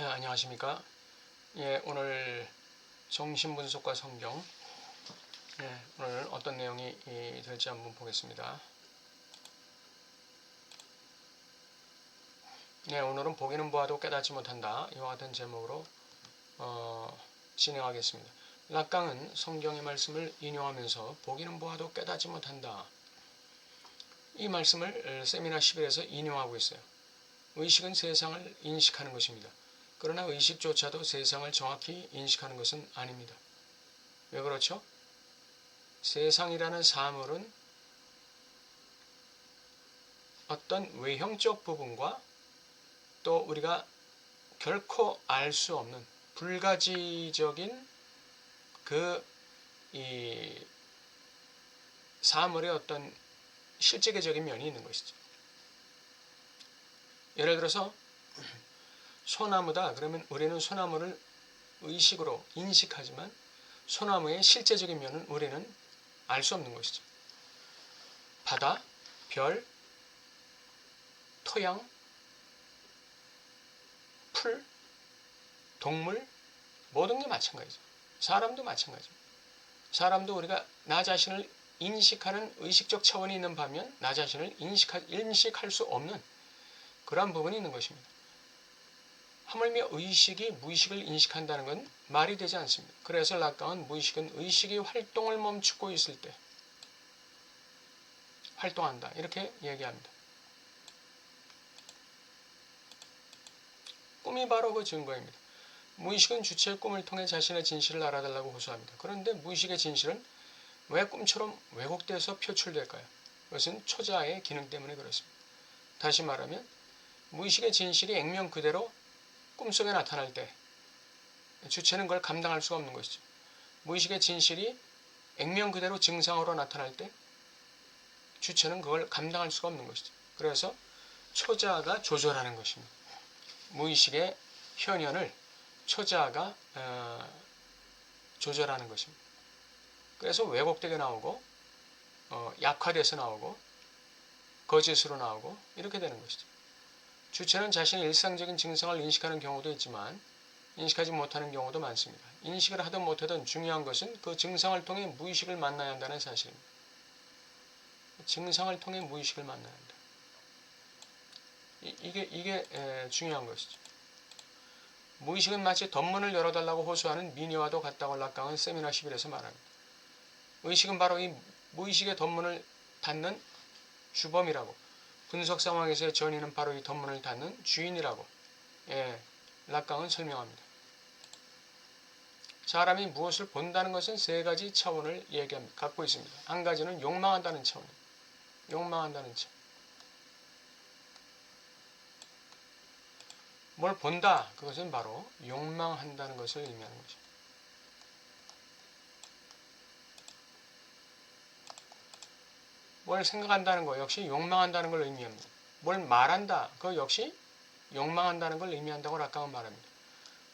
안녕하십니까. 오늘 정신분석과 성경, 오늘 어떤 내용이 될지 한번 보겠습니다. 오늘은 보기는 보아도 깨닫지 못한다. 이와 같은 제목으로 진행하겠습니다. 락강은 성경의 말씀을 인용하면서 보기는 보아도 깨닫지 못한다. 이 말씀을 세미나 11에서 인용하고 있어요. 의식은 세상을 인식하는 것입니다. 그러나 의식조차도 세상을 정확히 인식하는 것은 아닙니다. 왜 그렇죠? 세상이라는 사물은 어떤 외형적 부분과 또 우리가 결코 알 수 없는 불가지적인 이 사물의 어떤 실제계적인 면이 있는 것이죠. 예를 들어서 소나무다 그러면 우리는 소나무를 의식으로 인식하지만 소나무의 실제적인 면은 우리는 알 수 없는 것이죠. 바다, 별, 토양, 풀, 동물 모든 게 마찬가지죠. 사람도 마찬가지입니다. 사람도 우리가 나 자신을 인식하는 의식적 차원이 있는 반면 나 자신을 인식할 수 없는 그러한 부분이 있는 것입니다. 하물며 의식이 무의식을 인식한다는 건 말이 되지 않습니다. 그래서 락강은 무의식은 의식이 활동을 멈추고 있을 때 활동한다 이렇게 얘기합니다. 꿈이 바로 그 증거입니다. 무의식은 주체의 꿈을 통해 자신의 진실을 알아달라고 호소합니다. 그런데 무의식의 진실은 왜 꿈처럼 왜곡돼서 표출될까요? 그것은 초자아의 기능 때문에 그렇습니다. 다시 말하면 무의식의 진실이 액면 그대로 꿈속에 나타날 때 주체는 그걸 감당할 수가 없는 것이죠. 무의식의 진실이 액면 그대로 증상으로 나타날 때 주체는 그걸 감당할 수가 없는 것이죠. 그래서 초자아가 조절하는 것입니다. 무의식의 현현을 초자아가 조절하는 것입니다. 그래서 왜곡되게 나오고 약화돼서 나오고 거짓으로 나오고 이렇게 되는 것이죠. 주체는 자신의 일상적인 증상을 인식하는 경우도 있지만 인식하지 못하는 경우도 많습니다. 인식을 하든 못하든 중요한 것은 그 증상을 통해 무의식을 만나야 한다는 사실입니다. 증상을 통해 무의식을 만나야 한다. 이게 중요한 것이죠. 무의식은 마치 덧문을 열어달라고 호소하는 미녀와도 같다고 락강은 세미나 11에서 말합니다. 의식은 바로 이 무의식의 덧문을 닫는 주범이라고, 분석 상황에서의 전이는 바로 이 덧문을 닫는 주인이라고 락강은 설명합니다. 사람이 무엇을 본다는 것은 세 가지 차원을 갖고 있습니다. 한 가지는 욕망한다는 차원입니다. 욕망한다는 차원. 뭘 본다, 그것은 바로 욕망한다는 것을 의미하는 거죠. 뭘 생각한다는 것 역시 욕망한다는 걸 의미합니다. 뭘 말한다, 그것 역시 욕망한다는 걸 의미한다고 락강은 말합니다.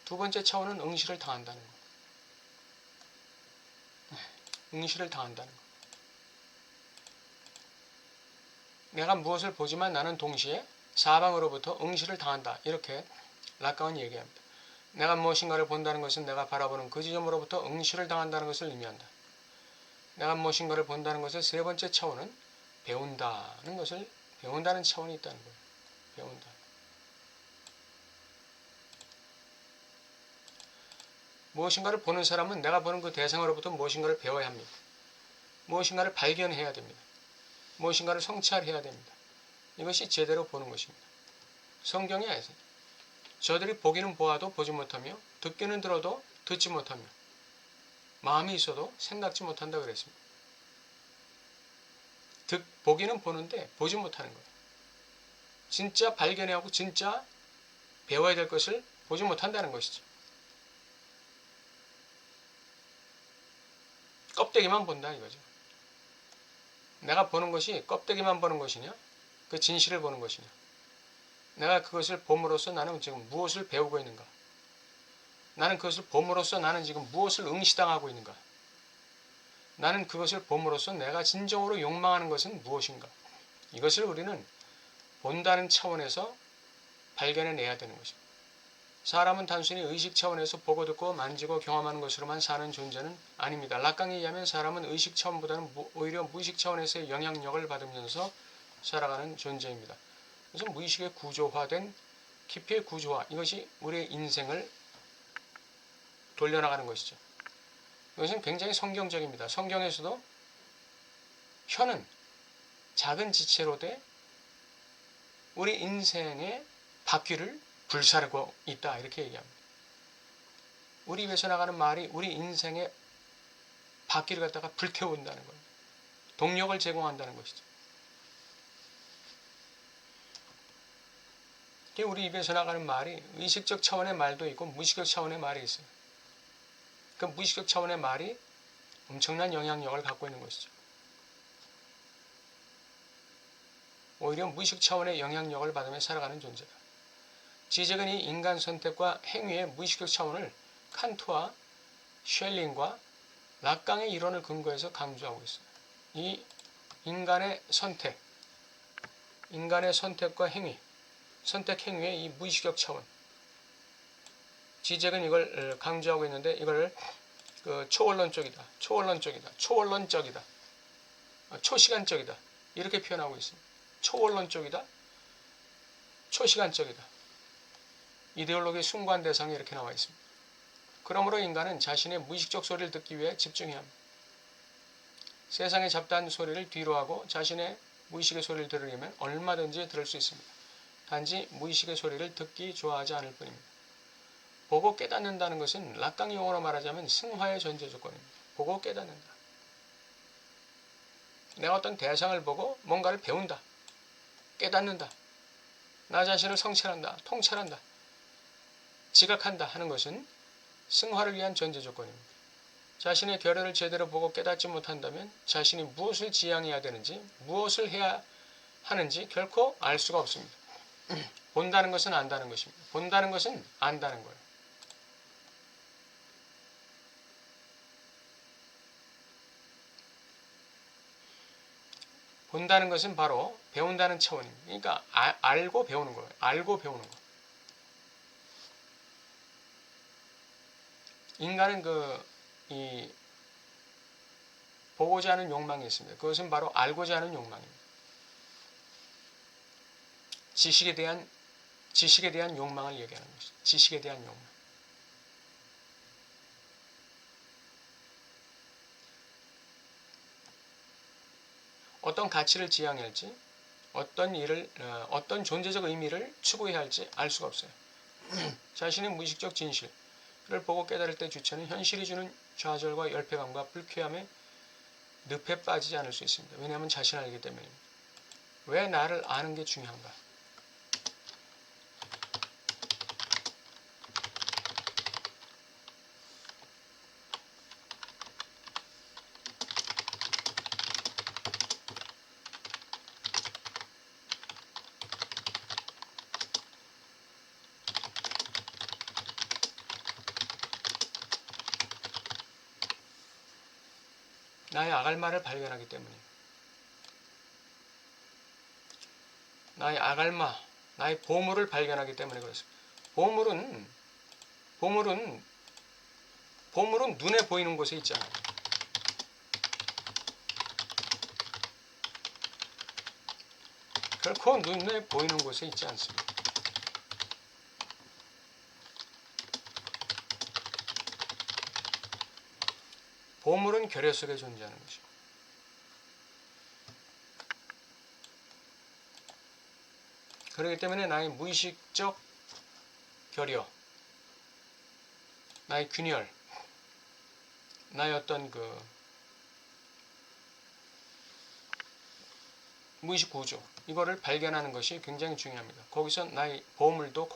두 번째 차원은 응시를 당한다는 것. 응시를 당한다는 것. 내가 무엇을 보지만 나는 동시에 사방으로부터 응시를 당한다. 이렇게 락강은 얘기합니다. 내가 무엇인가를 본다는 것은 내가 바라보는 그 지점으로부터 응시를 당한다는 것을 의미한다. 내가 무엇인가를 본다는 것의 세 번째 차원은 배운다는 차원이 있다는 거예요. 배운다. 무엇인가를 보는 사람은 내가 보는 그 대상으로부터 무엇인가를 배워야 합니다. 무엇인가를 발견해야 됩니다. 무엇인가를 성찰해야 됩니다. 이것이 제대로 보는 것입니다. 성경에 저들이 보기는 보아도 보지 못하며 듣기는 들어도 듣지 못하며 마음이 있어도 생각지 못한다 그랬습니다. 보기는 보는데 보지 못하는 거예요. 진짜 발견하고 진짜 배워야 될 것을 보지 못한다는 것이죠. 껍데기만 본다 이거죠. 내가 보는 것이 껍데기만 보는 것이냐? 그 진실을 보는 것이냐? 내가 그것을 봄으로써 나는 지금 무엇을 배우고 있는가? 나는 그것을 봄으로써 나는 지금 무엇을 응시당하고 있는가? 나는 그것을 봄으로써 내가 진정으로 욕망하는 것은 무엇인가? 이것을 우리는 본다는 차원에서 발견해내야 되는 것입니다. 사람은 단순히 의식 차원에서 보고 듣고 만지고 경험하는 것으로만 사는 존재는 아닙니다. 락강에 의하면 사람은 의식 차원보다는 오히려 무의식 차원에서의 영향력을 받으면서 살아가는 존재입니다. 그래서 무의식의 구조화된 깊이의 구조화, 이것이 우리의 인생을 돌려나가는 것이죠. 이것은 굉장히 성경적입니다. 성경에서도 혀는 작은 지체로 돼 우리 인생의 바퀴를 불사르고 있다, 이렇게 얘기합니다. 우리 입에서 나가는 말이 우리 인생의 바퀴를 갖다가 불태운다는 거예요. 동력을 제공한다는 것이죠. 우리 입에서 나가는 말이 의식적 차원의 말도 있고 무의식적 차원의 말이 있어요. 그 무의식적 차원의 말이 엄청난 영향력을 갖고 있는 것이죠. 오히려 무의식 차원의 영향력을 받으며 살아가는 존재다. 지적은 이 인간 선택과 행위의 무의식적 차원을 칸트와 쉘링과 락강의 이론을 근거해서 강조하고 있어요. 이 인간의 선택과 행위, 선택 행위의 이 무의식적 차원. 지적은 이걸 강조하고 있는데 이걸 초원론적이다, 초시간적이다 이렇게 표현하고 있습니다. 초원론적이다, 초시간적이다. 이데올로기의 숭고한 대상이 이렇게 나와 있습니다. 그러므로 인간은 자신의 무의식적 소리를 듣기 위해 집중해야 합니다. 세상의 잡다한 소리를 뒤로하고 자신의 무의식의 소리를 들으려면 얼마든지 들을 수 있습니다. 단지 무의식의 소리를 듣기 좋아하지 않을 뿐입니다. 보고 깨닫는다는 것은 락강 용어로 말하자면 승화의 전제 조건입니다. 보고 깨닫는다. 내가 어떤 대상을 보고 뭔가를 배운다, 깨닫는다, 나 자신을 성찰한다, 통찰한다, 지각한다 하는 것은 승화를 위한 전제 조건입니다. 자신의 결여를 제대로 보고 깨닫지 못한다면 자신이 무엇을 지향해야 되는지, 무엇을 해야 하는지 결코 알 수가 없습니다. 본다는 것은 안다는 것입니다. 본다는 것은 안다는 거예요. 본다는 것은 바로 배운다는 차원입니다. 그러니까 알고 배우는 거예요. 알고 배우는 거. 인간은 보고자 하는 욕망이 있습니다. 그것은 바로 알고자 하는 욕망입니다. 지식에 대한 욕망을 얘기하는 것이죠. 지식에 대한 욕망. 어떤 가치를 지향할지, 어떤 존재적 의미를 추구해야 할지 알 수가 없어요. 자신의 무의식적 진실을 보고 깨달을 때 주체는 현실이 주는 좌절과 열패감과 불쾌함에 늪에 빠지지 않을 수 있습니다. 왜냐하면 자신을 알기 때문입니다. 왜 나를 아는 게 중요한가? 나의 아갈마를 발견하기 때문이에요. 나의 아갈마, 나의 보물을 발견하기 때문에 그렇습니다. 보물은 눈에 보이는 곳에 있지 않아요. 결코 눈에 보이는 곳에 있지 않습니다. 보물은 결여 속에 존재하는 것입니다. 그렇기 때문에 나의 무의식적 결여, 나의 균열, 나의 어떤 무의식 구조, 이거를 발견하는 것이 굉장히 중요합니다. 거기서 나의 보물도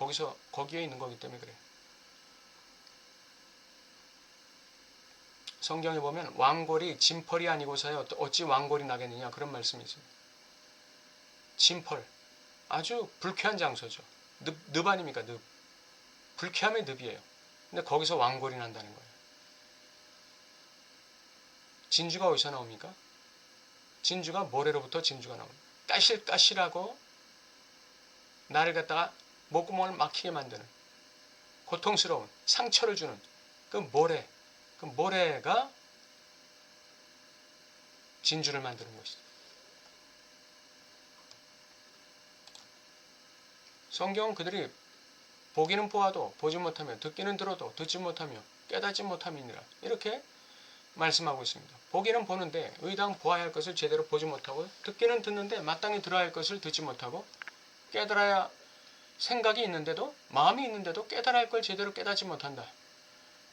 거기에 있는 거기 때문에 그래요. 성경에 보면 왕골이 진펄이 아니고서야 어찌 왕골이 나겠느냐, 그런 말씀이 있습니다. 진펄, 아주 불쾌한 장소죠. 늪 아닙니까? 늪. 불쾌함의 늪이에요. 근데 거기서 왕골이 난다는 거예요. 진주가 어디서 나옵니까? 진주가 모래로부터 진주가 나옵니다. 까실까실하고 나를 갖다가 목구멍을 막히게 만드는 고통스러운 상처를 주는 그 모래가 진주를 만드는 것이죠. 성경은 그들이 보기는 보아도 보지 못하며 듣기는 들어도 듣지 못하며 깨닫지 못함이니라 이렇게 말씀하고 있습니다. 보기는 보는데 의당 보아야 할 것을 제대로 보지 못하고 듣기는 듣는데 마땅히 들어야 할 것을 듣지 못하고 깨달아야 생각이 있는데도 마음이 있는데도 깨달아야 할 걸 제대로 깨닫지 못한다.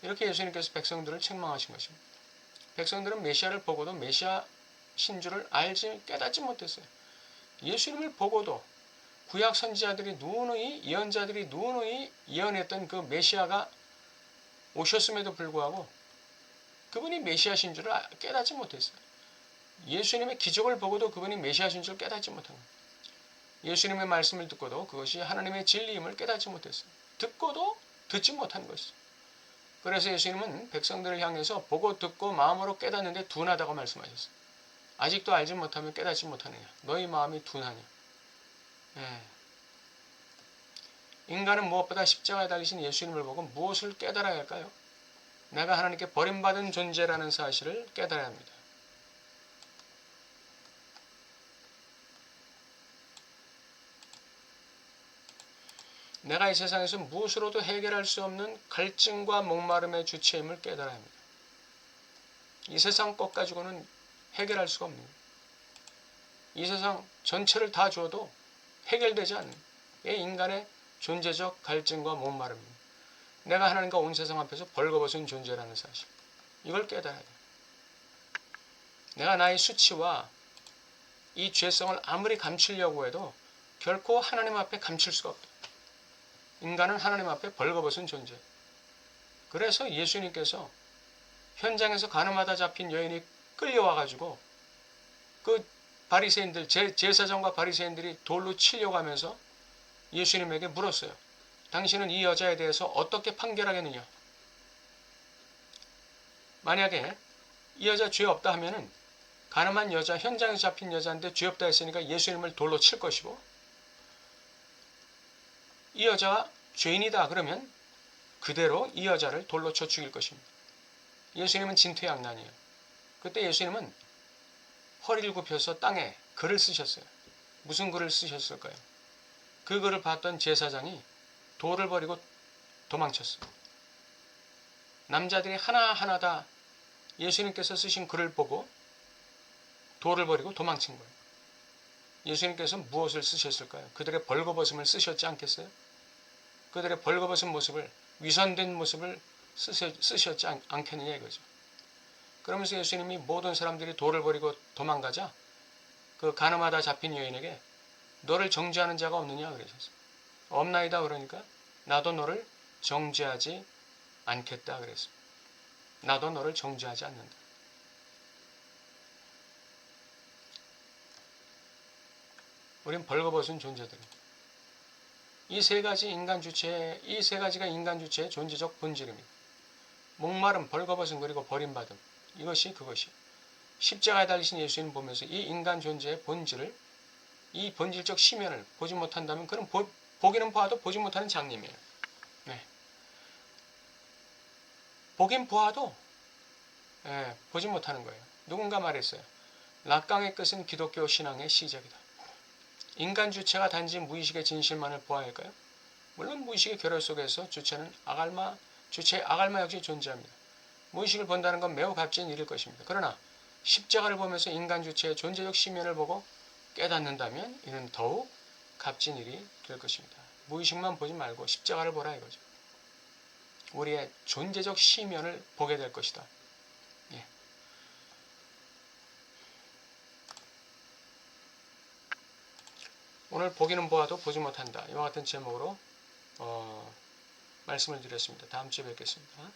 이렇게 예수님께서 백성들을 책망하신 것입니다. 백성들은 메시아를 보고도 메시아 신주를 깨닫지 못했어요. 예수님을 보고도 구약 선지자들이 누누이 예언자들이 누누이 예언했던 그 메시아가 오셨음에도 불구하고 그분이 메시아신 줄을 깨닫지 못했어요. 예수님의 기적을 보고도 그분이 메시아신 줄을 깨닫지 못한 거예요. 예수님의 말씀을 듣고도 그것이 하나님의 진리임을 깨닫지 못했어요. 듣고도 듣지 못한 것이죠. 그래서 예수님은 백성들을 향해서 보고 듣고 마음으로 깨닫는데 둔하다고 말씀하셨어요. 아직도 알지 못하면 깨닫지 못하느냐. 너희 마음이 둔하냐. 인간은 무엇보다 십자가에 달리신 예수님을 보고 무엇을 깨달아야 할까요? 내가 하나님께 버림받은 존재라는 사실을 깨달아야 합니다. 내가 이 세상에서 무엇으로도 해결할 수 없는 갈증과 목마름의 주체임을 깨달아야 합니다. 이 세상 것 가지고는 해결할 수가 없는 거예요. 이 세상 전체를 다 주어도 해결되지 않는 인간의 존재적 갈증과 목마름입니다. 내가 하나님과 온 세상 앞에서 벌거벗은 존재라는 사실. 이걸 깨달아야 돼요. 내가 나의 수치와 이 죄성을 아무리 감추려고 해도 결코 하나님 앞에 감출 수가 없다. 인간은 하나님 앞에 벌거벗은 존재. 그래서 예수님께서 현장에서 가늠하다 잡힌 여인이 끌려와가지고 그 바리새인들 제사장과 바리새인들이 돌로 치려고 하면서 예수님에게 물었어요. 당신은 이 여자에 대해서 어떻게 판결하겠느냐? 만약에 이 여자 죄 없다 하면은 가늠한 여자, 현장에서 잡힌 여자인데 죄 없다 했으니까 예수님을 돌로 칠 것이고, 이 여자가 죄인이다 그러면 그대로 이 여자를 돌로 쳐 죽일 것입니다. 예수님은 진퇴양난이에요. 그때 예수님은 허리를 굽혀서 땅에 글을 쓰셨어요. 무슨 글을 쓰셨을까요? 그 글을 봤던 제사장이 돌을 버리고 도망쳤어요. 남자들이 하나하나 다 예수님께서 쓰신 글을 보고 돌을 버리고 도망친 거예요. 예수님께서 무엇을 쓰셨을까요? 그들의 벌거벗음을 쓰셨지 않겠어요? 그들의 벌거벗은 모습을, 위선된 모습을 쓰셨지 않겠느냐 이거죠. 그러면서 예수님이 모든 사람들이 돌을 버리고 도망가자 그 가늠하다 잡힌 여인에게 너를 정죄하는 자가 없느냐 그러셨어요. 없나이다 그러니까 나도 너를 정죄하지 않겠다 그랬어요. 나도 너를 정죄하지 않는다. 우린 벌거벗은 존재들입니다. 이 세 가지가 인간 주체의 존재적 본질입니다. 목마름, 벌거벗음 그리고 버림받음. 이것이 그것이. 십자가에 달리신 예수님 보면서 이 인간 존재의 본질을, 이 본질적 심연을 보지 못한다면 그는 보기는 봐도 보지 못하는 장님이에요. 네. 보긴 보아도 보지 못하는 거예요. 누군가 말했어요. 락강의 끝은 기독교 신앙의 시작이다. 인간 주체가 단지 무의식의 진실만을 보아야 할까요? 물론 무의식의 결혈 속에서 주체의 아갈마 역시 존재합니다. 무의식을 본다는 건 매우 값진 일일 것입니다. 그러나 십자가를 보면서 인간 주체의 존재적 심연을 보고 깨닫는다면 이는 더욱 값진 일이 될 것입니다. 무의식만 보지 말고 십자가를 보라 이거죠. 우리의 존재적 심연을 보게 될 것이다. 예. 오늘 보기는 보아도 보지 못한다. 이와 같은 제목으로 말씀을 드렸습니다. 다음 주에 뵙겠습니다.